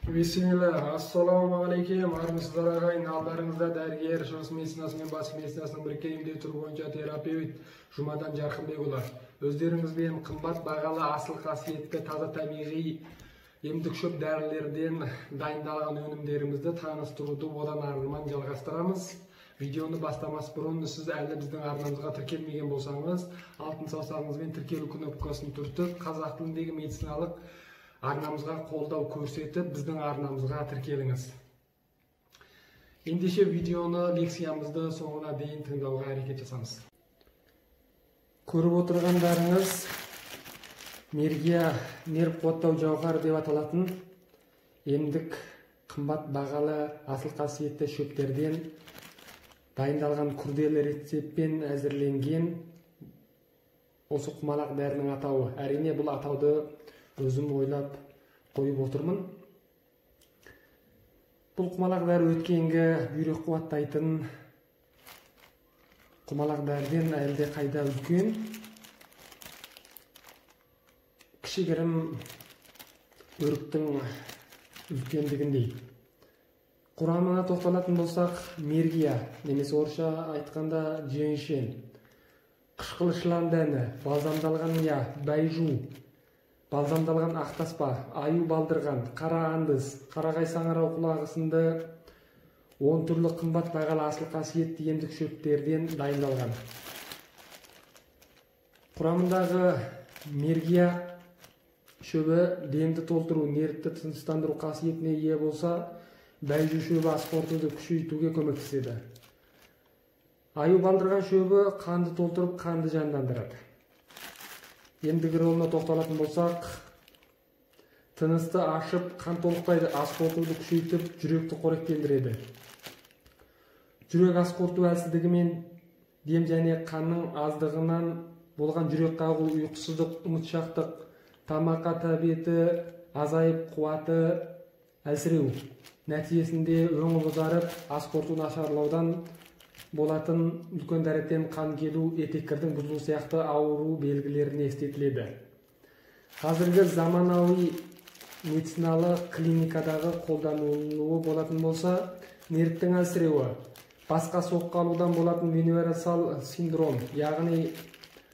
Bismillah, assalamu alaikum, армысыздар ағайын, алдарыңызда дәрігер, шығыс медицинасы мен батыс медицинасының біріккен емдеу түрі бойынша терапевт Жұмадан Жарқынбекұлы. Өздеріңізбен қымбат бағалы асыл қасиетті таза табиғи емдік шөп дәрілерден дайындалған өнімдерімізді таныстыруды одан арман жалғастырамыз. Видеоны бастамас бұрын сіз әлі біздің арнамызға тіркелмеген болсаңыз, алтын саусағыңызбен тіркелу кнопкасын түртіп, қазақ тіліндегі медициналық арнамызға қолдау көрсетіп, біздің арнамызға тіркеліңіз. Ендеше видеоны лекциямызды соңына дейін тыңдауға әрекет жасаңыз. Көріп отырғандарыңыз Мергия нерв қуаттау жауһары деп аталатын емдік қымбат бағалы асыл қасиетті шөптерден дайындалған күрделі рецептпен әзірленген осы құмалақ дәрінің атауы. Әрине бұл атауды өзім ойлап қойып отырмын. Бұл құмалақ дәрі өткенгі бүйрек қуаттайтын құмалақ дәріден әлде қайда үлкен, кішігірім өріктің үлкендігіндей. Құрамына тоқталатын болсақ, мергия, немесе орысша айтқанда женьшен, қышқыл шылан дәні, бальзамдалған байжу, балзамдалған ақтаспа, аю балдырған, қара андыз, қарағай саңырау құлағы сынды 10 түрлі қымбат бағалы асыл қасиетті емдік шөптерден дайындалған. Құрамындағы мергия шөбі демді толтыру, нервті тыныстандыру қасиетіне ие болса, байжу шөбі ас қорытуды күшейтуге көмектеседі. Аю балдырған шөбі қанды толтырып, қанды жандандырады. Емдік ролына тоқталатын болсақ, тынысты ашып, қан толықпайды, ас қорытуды күшейтіп, жүректі қоректендіреді. Жүрек ас қорыту әлсіздігі мен дем және қанның аздығынан болған жүрек қағу, ұйқысыздық, ұмытшақтық, тамаққа тәбеті азайып, қуаты әлсіреу. Нәтижесінде өңі бозарып, ас қорыту нашарлаудан болатын үлкен дәреттен қан келу, етеккірдің бұзылу сияқты ауру белгілеріне естетіледі. Қазіргі заманауи медициналы клиникадағы қолданылуы болатын болса, нервтің әлсіреуі, басқа соққы алудан болатын универсал синдром, яғни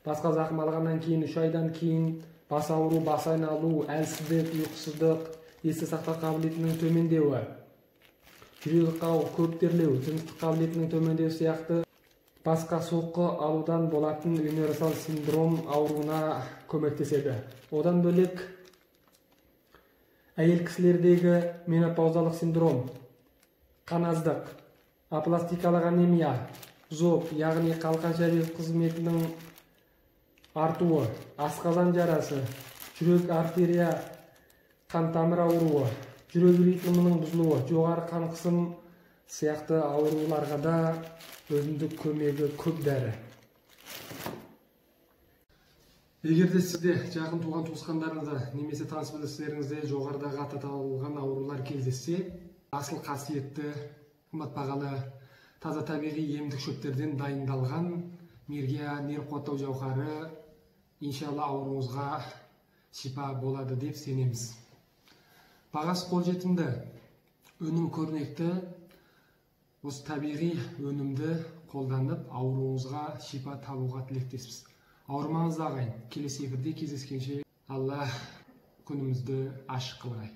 басқа зақым алғаннан кейін 3 айдан кейін бас ауру, бас айналу, әлсіздік, ұйқысыздық, есте сақтау қабілетінің төмендеуі, жүрегі қағу, көп терлеу, жыныстық қабілетінің төмендеуі сияқты басқа соққы алудан болатын универсал синдром ауруына көмектеседі. Одан бөлек әйел кісілердегі менопаузалық синдром, қаназдық, апластикалық анемия, зоб, яғни қалқанша без қызметінің артуы, асқазан жарасы, жүрек артерия, қан тамыр ауруы, жүрек ритмінің бұзылуы, жоғары қан қысым сияқты ауруларға да өзіндік көмегі көп дәрі. Егер де сізде жақын туған туысқандарыңызда немесе таныс білдіктеріңізде жоғарыдағы аталған аурулар кездессе, асыл қасиетті, қымбат бағалы таза табиғи емдік шөптерден дайындалған мергия нерв қуаттау жауһары иншалла ауруыңызға шипа болады деп сенеміз. Бағасы қолжетімді, өнім көрнекті, осы табиғи өнімді қолданып, ауруыңызға шипа табуға тілектеспіз. Ауырмаңыз ағайын, келесі эфирде кездескенше Алла күнімізді ашық қылғай.